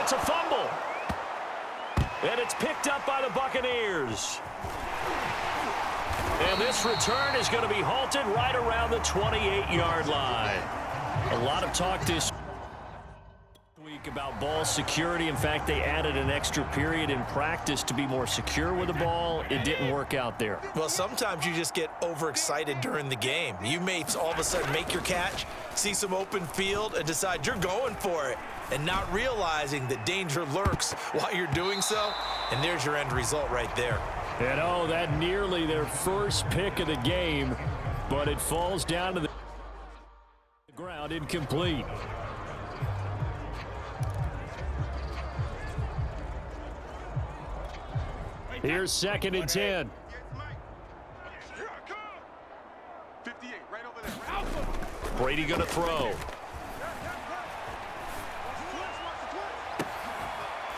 That's a fumble. And it's picked up by the Buccaneers. And this return is going to be halted right around the 28-yard line. A lot of talk this week about ball security. In fact, they added an extra period in practice to be more secure with the ball. It didn't work out there. Well, sometimes you just get overexcited during the game. You may all of a sudden make your catch, see some open field, and decide you're going for it, and not realizing that danger lurks while you're doing so. And there's your end result right there. And oh, that nearly their first pick of the game, but it falls down to the ground, incomplete. Here's 2nd and 10. Brady going to throw.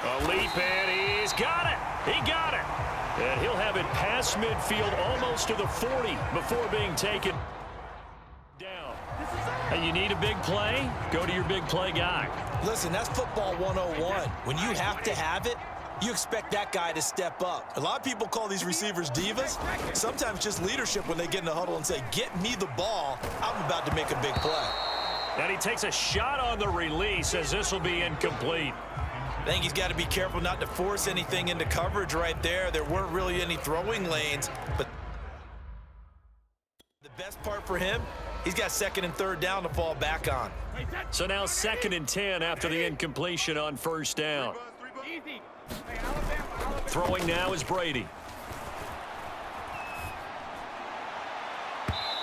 A leap, and he's got it. He got it. And he'll have it past midfield almost to the 40 before being taken down. And you need a big play? Go to your big play guy. Listen, that's football 101. When you have to have it, you expect that guy to step up. A lot of people call these receivers divas. Sometimes just leadership when they get in the huddle and say, get me the ball. I'm about to make a big play. And he takes a shot on the release as this will be incomplete. I think he's got to be careful not to force anything into coverage right there. There weren't really any throwing lanes. But the best part for him, he's got 2nd and 3rd down to fall back on. So now 2nd and 10 after the incompletion on 1st down. Throwing now is Brady.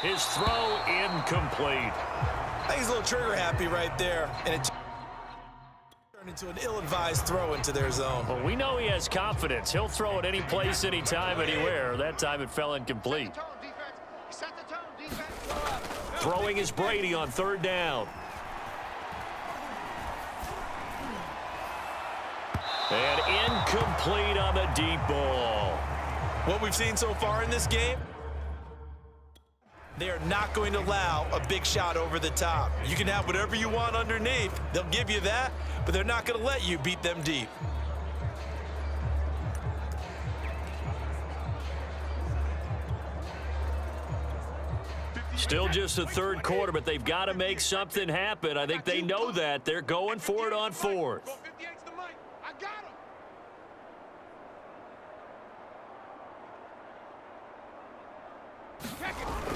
His throw incomplete. I think he's a little trigger happy right there. And it turned into an ill-advised throw into their zone. Well, we know he has confidence. He'll throw it any place, anytime, anywhere. That time it fell incomplete. Throwing is Brady on 3rd down. And incomplete on the deep ball. What we've seen so far in this game, they are not going to allow a big shot over the top. You can have whatever you want underneath. They'll give you that, but they're not going to let you beat them deep. Still just the 3rd quarter, but they've got to make something happen. I think they know that. They're going for it on 4th.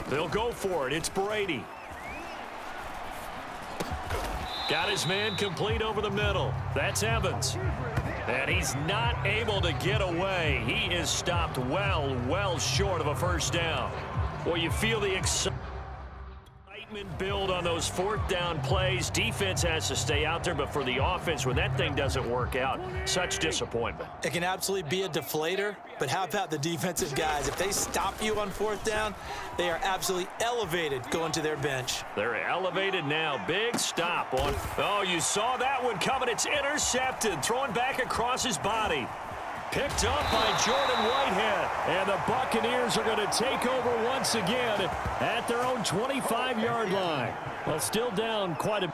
They'll go for it. It's Brady. Got his man complete over the middle. That's Evans. And he's not able to get away. He is stopped well short of a 1st down. Well, you feel the excitement build on those 4th down plays. Defense has to stay out there, but for the offense, when that thing doesn't work out, such disappointment. It can absolutely be a deflator, but how about the defensive guys? If they stop you on 4th down, they are absolutely elevated going to their bench. They're elevated now. Big stop on. Oh, you saw that one coming. It's intercepted. Throwing back across his body. Picked up by Jordan Whitehead. And the Buccaneers are going to take over once again at their own 25-yard line. Well, still down quite a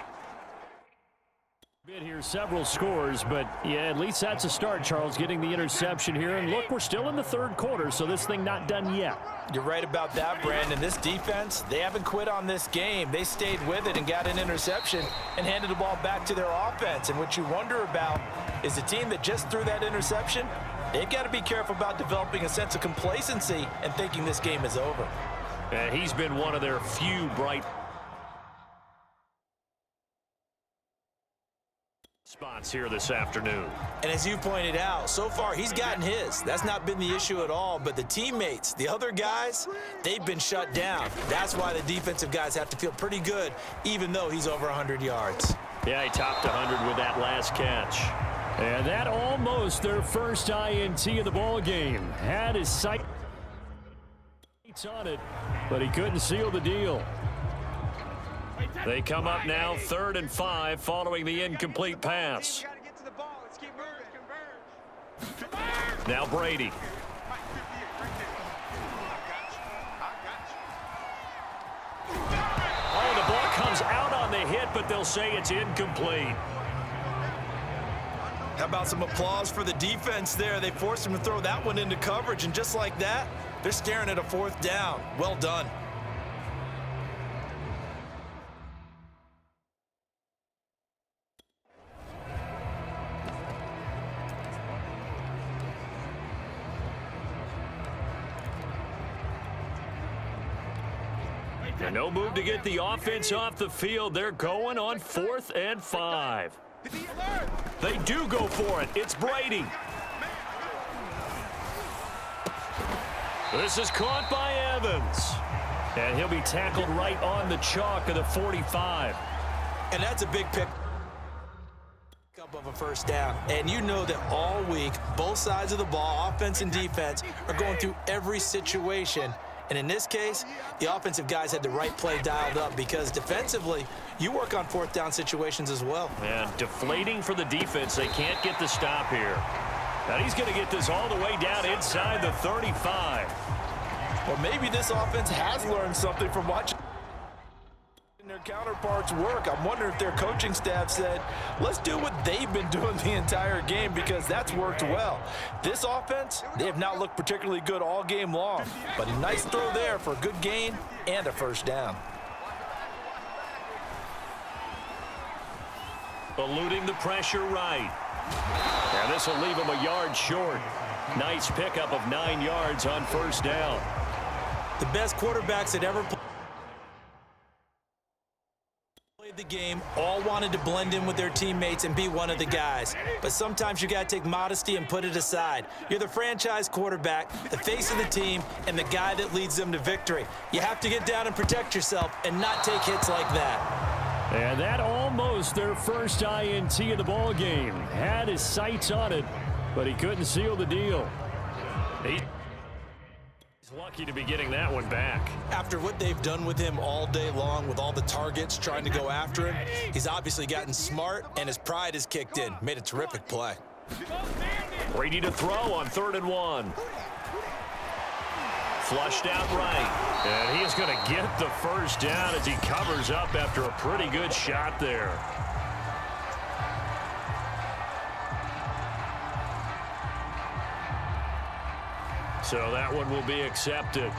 bit here, several scores, but yeah, at least that's a start, Charles, getting the interception here. And look, we're still in the 3rd quarter, so this thing not done yet. You're right about that, Brandon. This defense, they haven't quit on this game. They stayed with it and got an interception and handed the ball back to their offense. And what you wonder about is the team that just threw that interception, they've got to be careful about developing a sense of complacency and thinking this game is over. And he's been one of their few bright spots here this afternoon. And as you pointed out, so far he's gotten his. That's not been the issue at all, but the teammates, the other guys, they've been shut down. That's why the defensive guys have to feel pretty good, even though he's over 100 yards. Yeah, he topped 100 with that last catch. And that almost their first INT of the ball game. Had his sights on it, but he couldn't seal the deal. They come up now 3rd and 5 following the incomplete pass. Now Brady. Oh, the ball comes out on the hit, but they'll say it's incomplete. How about some applause for the defense there? They forced him to throw that one into coverage, and just like that, they're staring at a 4th down. Well done. And no move to get the offense off the field. They're going on 4th and 5. They do go for it. It's Brady. This is caught by Evans. And he'll be tackled right on the chalk of the 45. And that's a big pick up of a 1st down. And you know that all week, both sides of the ball, offense and defense, are going through every situation. And in this case, the offensive guys had the right play dialed up because defensively, you work on 4th down situations as well. And deflating for the defense. They can't get the stop here. Now he's going to get this all the way down inside the 35. Or maybe this offense has learned something from watching their counterparts work. I'm wondering if their coaching staff said, let's do what they've been doing the entire game, because that's worked well. This offense, they have not looked particularly good all game long, but a nice throw there for a good gain and a 1st down. Eluding the pressure right. And this will leave him a yard short. Nice pickup of 9 yards on 1st down. The best quarterbacks that ever played the game all wanted to blend in with their teammates and be one of the guys. But sometimes you got to take modesty and put it aside. You're the franchise quarterback, the face of the team, and the guy that leads them to victory. You have to get down and protect yourself and not take hits like that. And that almost their first INT of the ball game. Had his sights on it, but he couldn't seal the deal. He's lucky to be getting that one back. After what they've done with him all day long, with all the targets trying to go after him, he's obviously gotten smart, and his pride has kicked in. Made a terrific play. Brady to throw on 3rd and 1. Flushed out right. And he is going to get the 1st down as he covers up after a pretty good shot there. So that one will be accepted.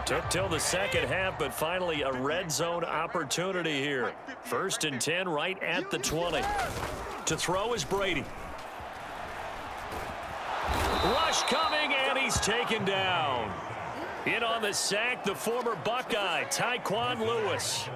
Took till the 2nd half, but finally a red zone opportunity here. 1st and 10 right at the 20. To throw is Brady. Rush coming, and he's taken down. In on the sack, the former Buckeye, Tyquan Lewis.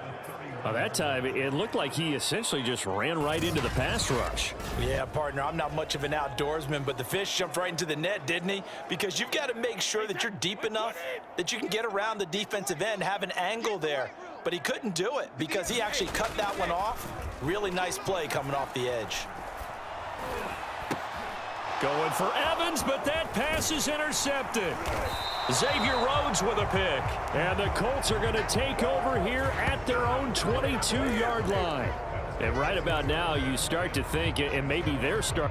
Well, that time, it looked like he essentially just ran right into the pass rush. Yeah, partner, I'm not much of an outdoorsman, but the fish jumped right into the net, didn't he? Because you've got to make sure that you're deep enough that you can get around the defensive end, have an angle there. But he couldn't do it because he actually cut that one off. Really nice play coming off the edge. Going for Evans, but that pass is intercepted. Xavier Rhodes with a pick. And the Colts are going to take over here at their own 22-yard line. And right about now, you start to think, and maybe they're starting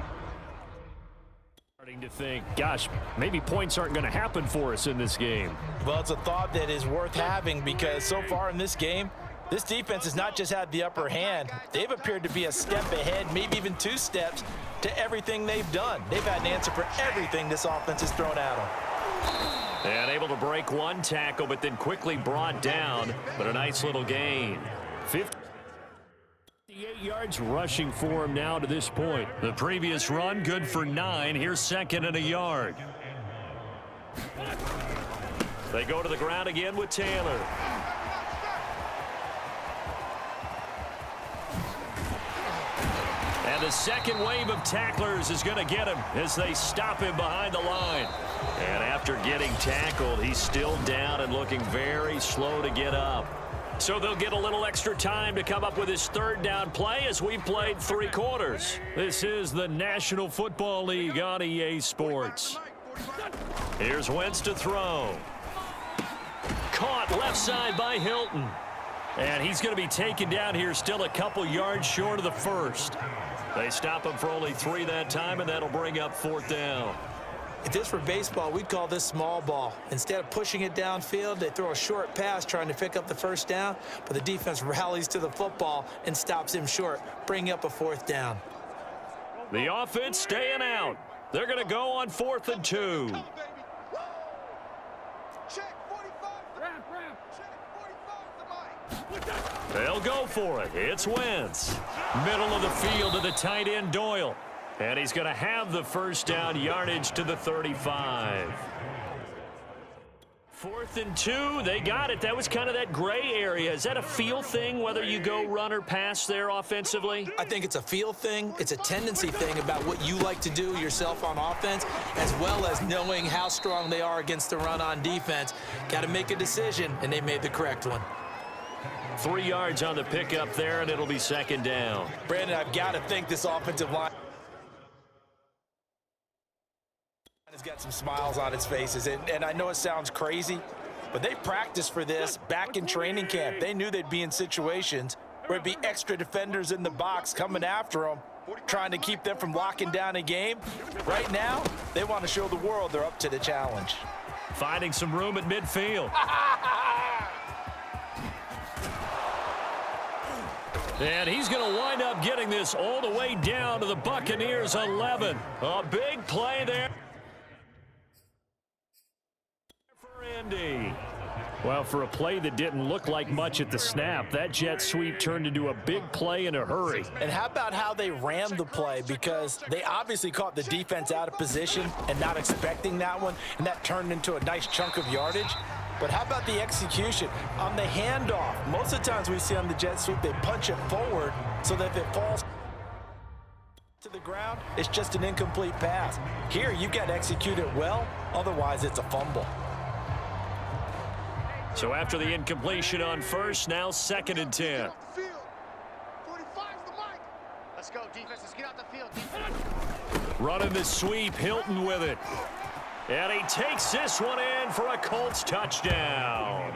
to think, gosh, maybe points aren't going to happen for us in this game. Well, it's a thought that is worth having because so far in this game, this defense has not just had the upper hand. They've appeared to be a step ahead, maybe even 2 steps, to everything they've done. They've had an answer for everything this offense has thrown at them. And able to break 1 tackle, but then quickly brought down, but a nice little gain. 58 yards rushing for him now to this point. The previous run, good for 9. Here's 2nd and a yard. They go to the ground again with Taylor. And the second wave of tacklers is going to get him as they stop him behind the line. And after getting tackled, he's still down and looking very slow to get up. So they'll get a little extra time to come up with his 3rd down play as we've played 3 quarters. This is the National Football League on EA Sports. Here's Wentz to throw. Caught left side by Hilton. And he's going to be taken down here still a couple yards short of the 1st. They stop him for only 3 that time, and that'll bring up 4th down. If this were baseball, we'd call this small ball. Instead of pushing it downfield, they throw a short pass trying to pick up the first down, but the defense rallies to the football and stops him short, bringing up a fourth down. The offense staying out. They're going to go on 4th and 2. They'll go for it. It's Wentz. Middle of the field to the tight end, Doyle. And he's going to have the first down, yardage to the 35. 4th and 2, they got it. That was kind of that gray area. Is that a feel thing, whether you go run or pass there offensively? I think it's a feel thing. It's a tendency thing about what you like to do yourself on offense, as well as knowing how strong they are against the run on defense. Got to make a decision, and they made the correct one. 3 yards on the pickup there, and it'll be 2nd down. Brandon, I've got to think this offensive line has got some smiles on its faces, and I know it sounds crazy, but they practiced for this back in training camp. They knew they'd be in situations where it'd be extra defenders in the box coming after them, trying to keep them from locking down a game. Right now, they want to show the world they're up to the challenge. Finding some room at midfield. And he's going to wind up getting this all the way down to the Buccaneers' 11. A big play there for Indy. Well, for a play that didn't look like much at the snap, that jet sweep turned into a big play in a hurry. And how about how they ran the play? Because they obviously caught the defense out of position and not expecting that one, and that turned into a nice chunk of yardage. But how about the execution on the handoff? Most of the times we see on the jet sweep, they punch it forward so that if it falls to the ground, it's just an incomplete pass. Here, you've got to execute it well, otherwise it's a fumble. So after the incompletion on first, now 2nd and 10. Let's go, defense. Let's get out the field. Running the sweep, Hilton with it. And he takes this one in for a Colts touchdown.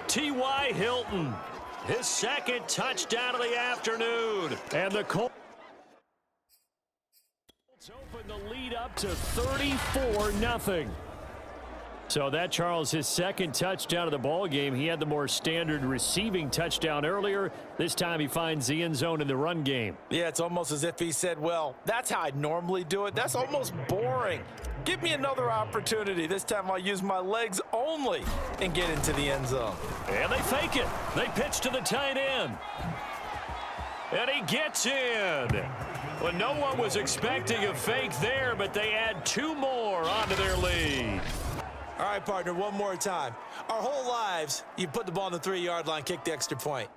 T.Y. Hilton, his 2nd touchdown of the afternoon. And the Colts open the lead up to 34-0. So that, Charles, his 2nd touchdown of the ball game. He had the more standard receiving touchdown earlier. This time he finds the end zone in the run game. Yeah, it's almost as if he said, well, that's how I'd normally do it. That's almost boring. Give me another opportunity. This time I'll use my legs only and get into the end zone. And they fake it. They pitch to the tight end. And he gets in. Well, no one was expecting a fake there, but they add 2 more onto their lead. All right, partner, one more time. Our whole lives, you put the ball on the 3-yard line, kick the extra point.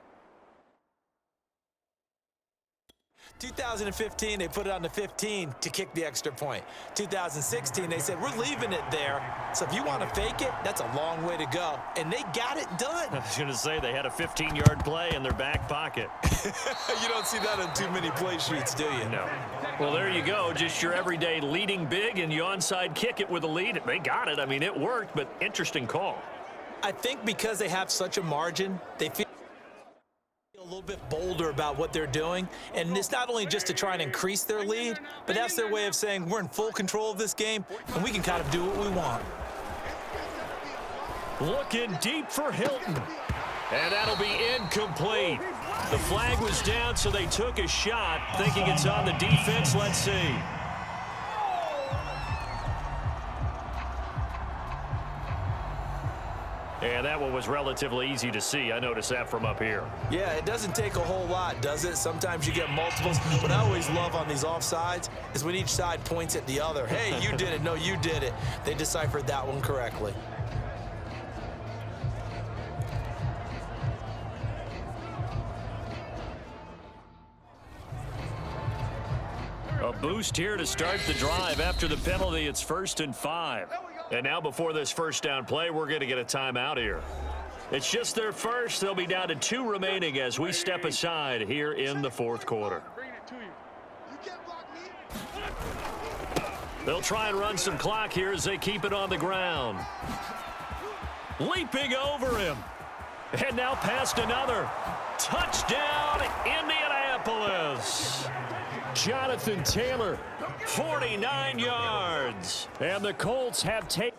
2015, they put it on the 15 to kick the extra point. 2016, they said, we're leaving it there. So if you want to fake it, that's a long way to go. And they got it done. I was going to say, they had a 15-yard play in their back pocket. You don't see that on too many play sheets, do you? No. Well, there you go. Just your everyday leading big, and you onside kick it with a lead. They got it. I mean, it worked, but interesting call. I think because they have such a margin, they feel a little bit bolder about what they're doing, and it's not only just to try and increase their lead, but that's their way of saying we're in full control of this game and we can kind of do what we want. Looking deep for Hilton, and that'll be incomplete. The flag was down, so they took a shot thinking it's on the defense. Let's see. And that one was relatively easy to see. I noticed that from up here. Yeah, it doesn't take a whole lot, does it? Sometimes you get multiples. What I always love on these offsides is when each side points at the other. Hey, you did it. No, you did it. They deciphered that one correctly. A boost here to start the drive after the penalty. It's 1st and 5. And now before this first down play, we're going to get a timeout here. It's just their first. They'll be down to 2 remaining as we step aside here in the 4th quarter. They'll try and run some clock here as they keep it on the ground. Leaping over him. And now past another. Touchdown, Indianapolis. Jonathan Taylor, 49 yards. And the Colts have taken...